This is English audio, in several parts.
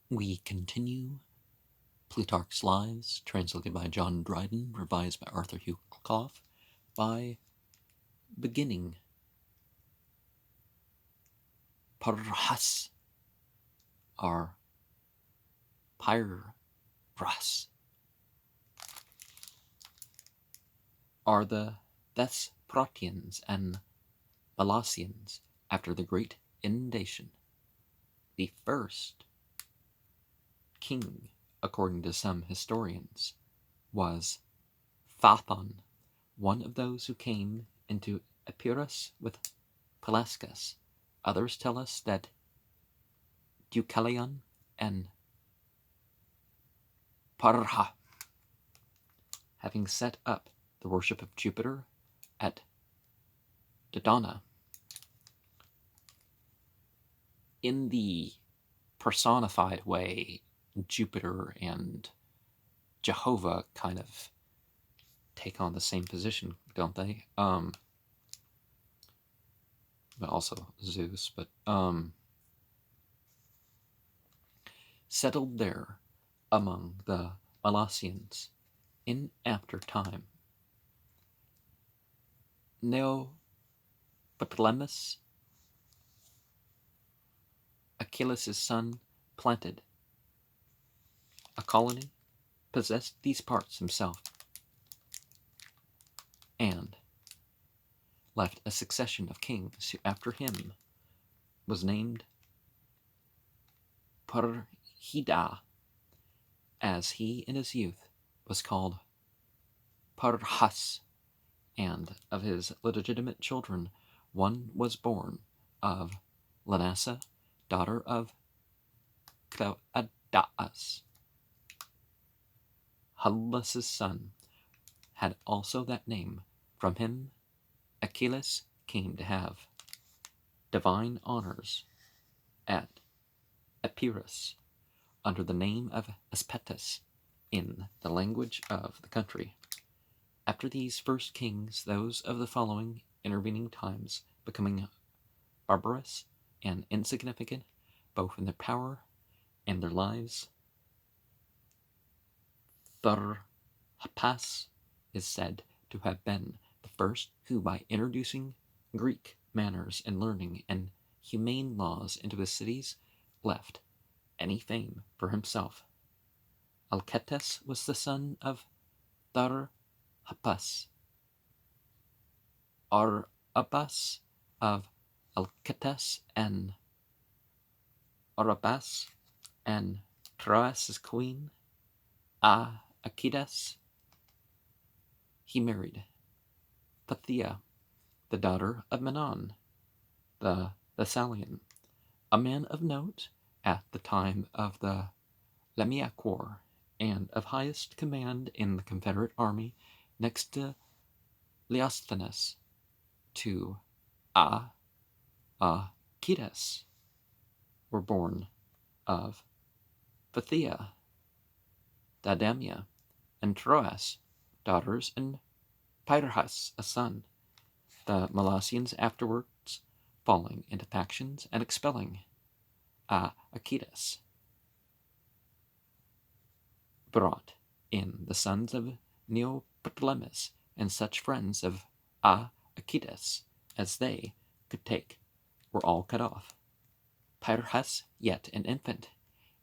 We continue Plutarch's Lives, translated by John Dryden, revised by Arthur Hugh Clough, by beginning Pyrrhus, or Pyrrhus, are the Thesprotians and Molossians after the great inundation. The first king, according to some historians, was Phaethon, one of those who came into Epirus with Pelasgus. Others tell us that Deucalion and Parha, having set up the worship of Jupiter at Dodona, in the personified way, Jupiter and Jehovah kind of take on the same position, don't they? But also Zeus, but settled there among the Molossians in after time. Neoptolemus, Achilles' son, planted a colony, possessed these parts himself, and left a succession of kings who after him was named Pyrrhida, as he in his youth was called Pyrrhus, and of his legitimate children one was born of Lanassa, daughter of Cleodaeus. Hyllus' son had also that name. From him Achilles came to have divine honors at Epirus under the name of Aspetus in the language of the country. After these first kings, those of the following intervening times, becoming barbarous and insignificant both in their power and their lives. Tharhapas is said to have been the first who, by introducing Greek manners and learning and humane laws into his cities, left any fame for himself. Alcetus was the son of Tharhapas. Arabas of Alcetus and Arabas and Troas' queen, Achaedas. He married Pythia, the daughter of Menon, the Thessalian, a man of note at the time of the Lamiac War, and of highest command in the Confederate army next to Leosthenes. To Achaedas were born of Pythia, Didamia, and Troas, daughters, and Pyrrhus, a son. The Molossians afterwards falling into factions and expelling Achaedas, brought in the sons of Neoptolemus and such friends of Achaedas as they could take were all cut off. Pyrrhus, yet an infant,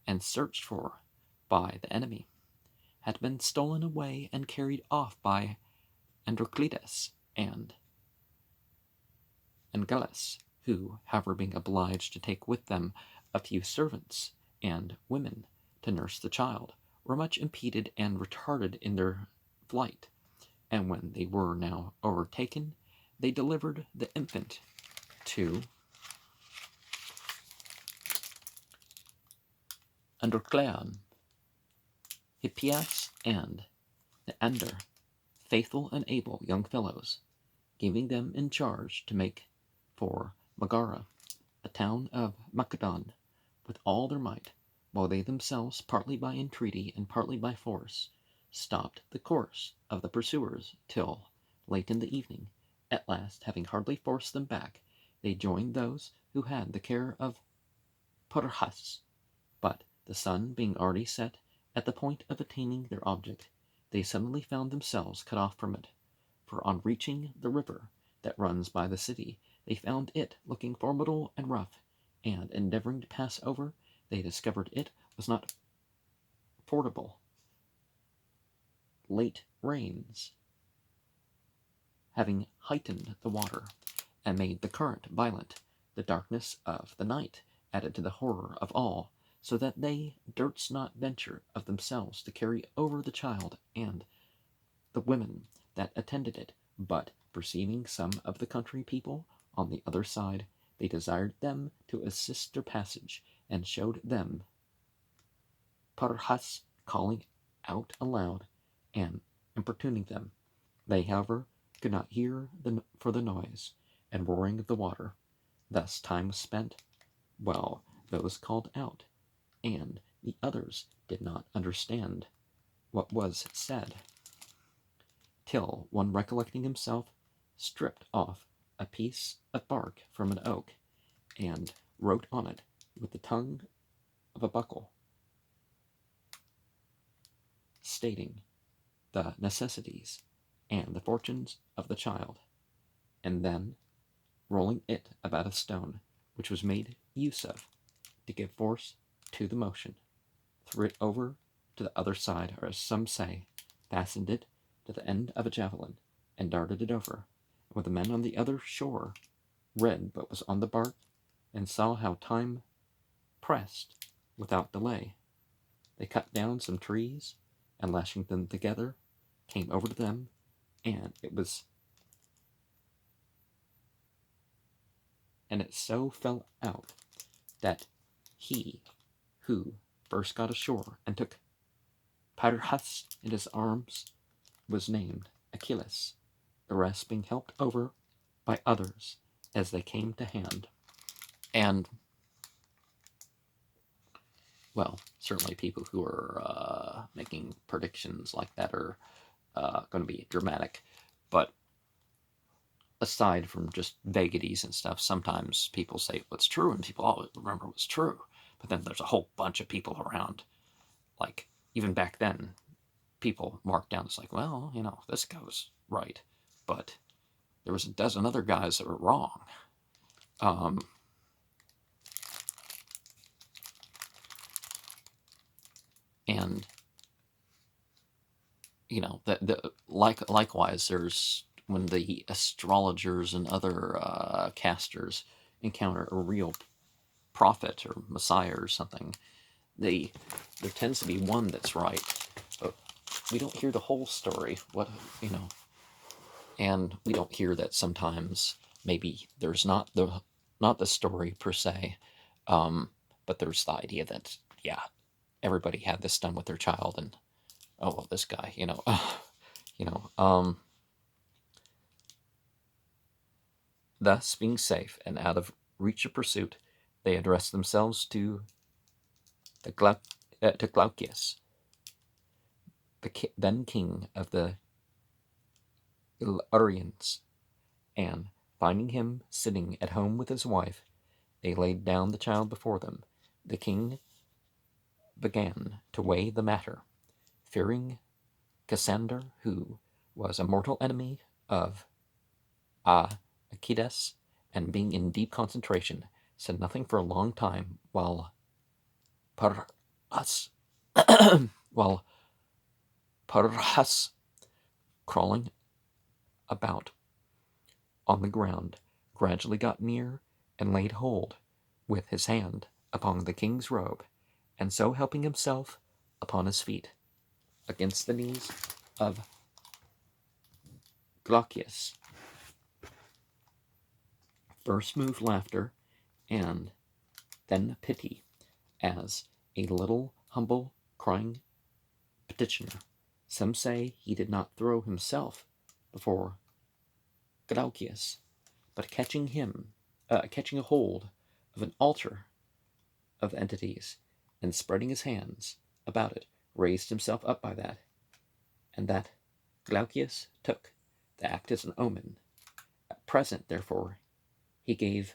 and searched for by the enemy, had been stolen away and carried off by Androcletus and Angelus, who, however, being obliged to take with them a few servants and women to nurse the child, were much impeded and retarded in their flight, and when they were now overtaken, they delivered the infant to Androcleon, Hippias, and Neander, faithful and able young fellows, giving them in charge to make for Megara, the town of Macedon, with all their might, while they themselves, partly by entreaty and partly by force, stopped the course of the pursuers till, late in the evening, at last, having hardly forced them back, they joined those who had the care of Pyrrhus, but The sun being already set at the point of attaining their object, they suddenly found themselves cut off from it. For on reaching the river that runs by the city, they found it looking formidable and rough, and endeavoring to pass over, they discovered it was not fordable. Late rains having heightened the water, and made the current violent, the darkness of the night added to the horror of all, so that they durst not venture of themselves to carry over the child and the women that attended it, but perceiving some of the country people on the other side, they desired them to assist their passage, and showed them Pyrrhus calling out aloud and importuning them. They, however, could not hear for the noise and roaring of the water. Thus time was spent, while those called out, and the others did not understand what was said, till one, recollecting himself, stripped off a piece of bark from an oak, and wrote on it with the tongue of a buckle, stating the necessities and the fortunes of the child, and then, rolling it about a stone, which was made use of to give force to the motion, threw it over to the other side, or as some say, fastened it to the end of a javelin, and darted it over. And when the men on the other shore read what was on the bark, and saw how time pressed without delay, they cut down some trees, and lashing them together, came over to them, and it so fell out that he who first got ashore and took Pyrrhus in his arms was named Achilles, the rest being helped over by others as they came to hand. And, well, certainly people who are making predictions like that are going to be dramatic, but aside from just vagaries and stuff, sometimes people say what's true and people always remember what's true, but then there's a whole bunch of people around, like even back then people marked down, it's like, well, this guy was right, but there was a dozen other guys that were wrong. And likewise, there's when the astrologers and other casters encounter a real prophet or messiah or something, there tends to be one that's right, but we don't hear the whole story. And we don't hear that sometimes maybe there's not the story per se, but there's the idea that everybody had this done with their child, and oh well, this guy, Thus, being safe and out of reach of pursuit, they addressed themselves to Glaucias, then king of the Illyrians, and finding him sitting at home with his wife, they laid down the child before them. The king began to weigh the matter, fearing Cassander, who was a mortal enemy of Achilles, and being in deep concentration, said nothing for a long time, while Pyrrhus, crawling about on the ground, gradually got near and laid hold with his hand upon the king's robe, and so helping himself upon his feet against the knees of Glaucias, first moved laughter and then pity, as a little humble crying petitioner. Some say he did not throw himself before Glaucias, but catching a hold of an altar of entities, and spreading his hands about it, raised himself up by that, and that Glaucias took the act as an omen. At present, therefore, he gave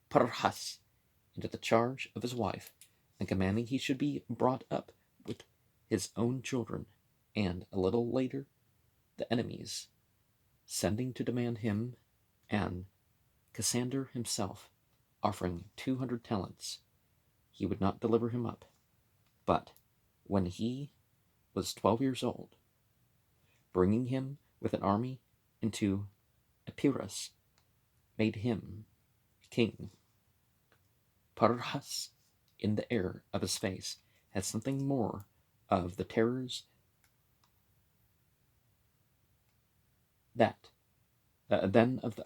Pyrrhus into the charge of his wife, and commanding he should be brought up with his own children, and a little later the enemies sending to demand him, and Cassander himself offering 200 talents, he would not deliver him up. But when he was 12 years old, bringing him with an army into Pyrrhus, made him king. Pyrrhus, in the air of his face, had something more of the terrors that than of the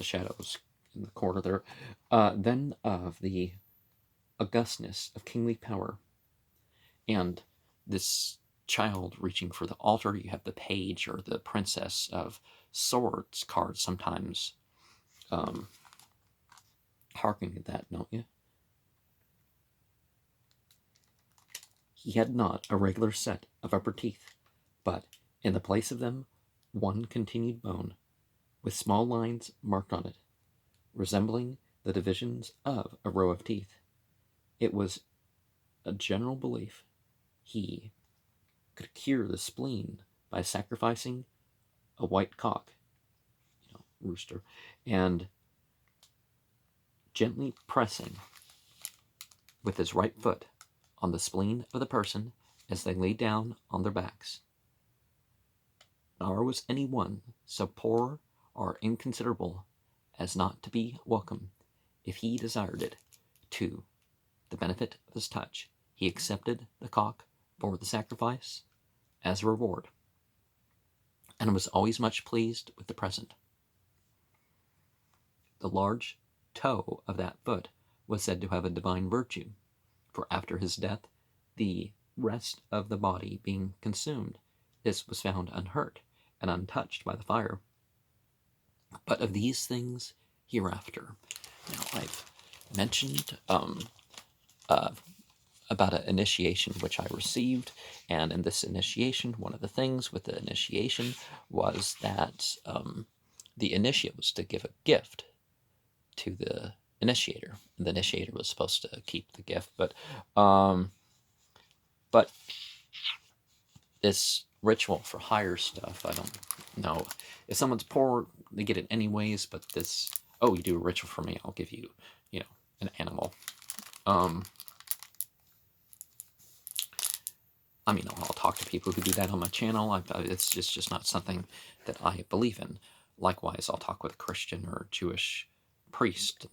shadows in the corner there, then of the augustness of kingly power. And this child reaching for the altar, you have the page or the princess of swords card sometimes harking at that, don't you? He had not a regular set of upper teeth, but in the place of them one continued bone, with small lines marked on it, resembling the divisions of a row of teeth. It was a general belief he could cure the spleen by sacrificing a white cock, rooster, and gently pressing with his right foot on the spleen of the person as they lay down on their backs. Nor was any one so poor or inconsiderable as not to be welcome, if he desired it, to the benefit of his touch. He accepted the cock for the sacrifice as a reward, and was always much pleased with the present. The large toe of that foot was said to have a divine virtue, for after his death, the rest of the body being consumed, this was found unhurt and untouched by the fire. But of these things hereafter. Now, I've mentioned about an initiation which I received, and in this initiation, one of the things with the initiation was that the initiate was to give a gift to the initiator. The initiator was supposed to keep the gift, but this ritual for hire stuff, I don't know. If someone's poor, they get it anyways, but this, oh, you do a ritual for me, I'll give you, an animal. I mean, I'll talk to people who do that on my channel. It's just not something that I believe in. Likewise, I'll talk with a Christian or Jewish priest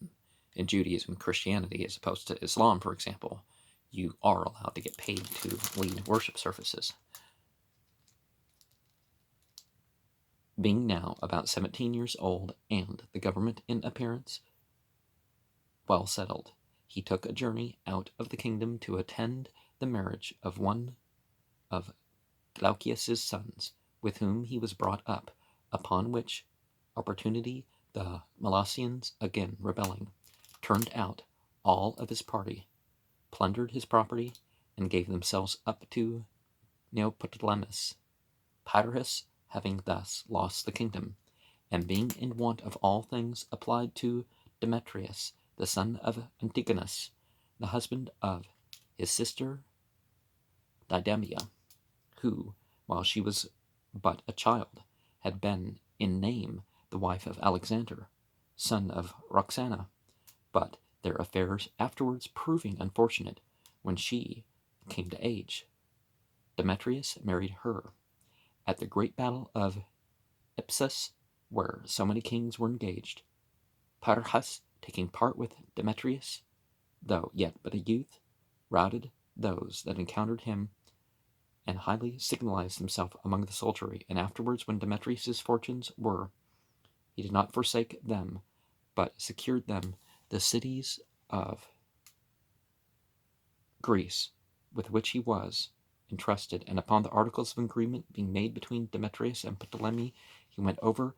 in Judaism and Christianity, as opposed to Islam, for example. You are allowed to get paid to lead worship services. Being now about 17 years old, and the government in appearance well settled, he took a journey out of the kingdom to attend the marriage of one of Glaucius's sons, with whom he was brought up, upon which opportunity the Molossians, again rebelling, turned out all of his party, plundered his property, and gave themselves up to Neoptolemus. Pyrrhus, having thus lost the kingdom, and being in want of all things, applied to Demetrius, the son of Antigonus, the husband of his sister Didamia, who, while she was but a child, had been in name the wife of Alexander, son of Roxana, but their affairs afterwards proving unfortunate, when she came to age, Demetrius married her. At the great battle of Ipsus, where so many kings were engaged, Pyrrhus, taking part with Demetrius, though yet but a youth, routed those that encountered him, and highly signalized himself among the soldiery. And afterwards, when Demetrius's fortunes were, he did not forsake them, but secured them the cities of Greece, with which he was entrusted. And upon the articles of agreement being made between Demetrius and Ptolemy, he went over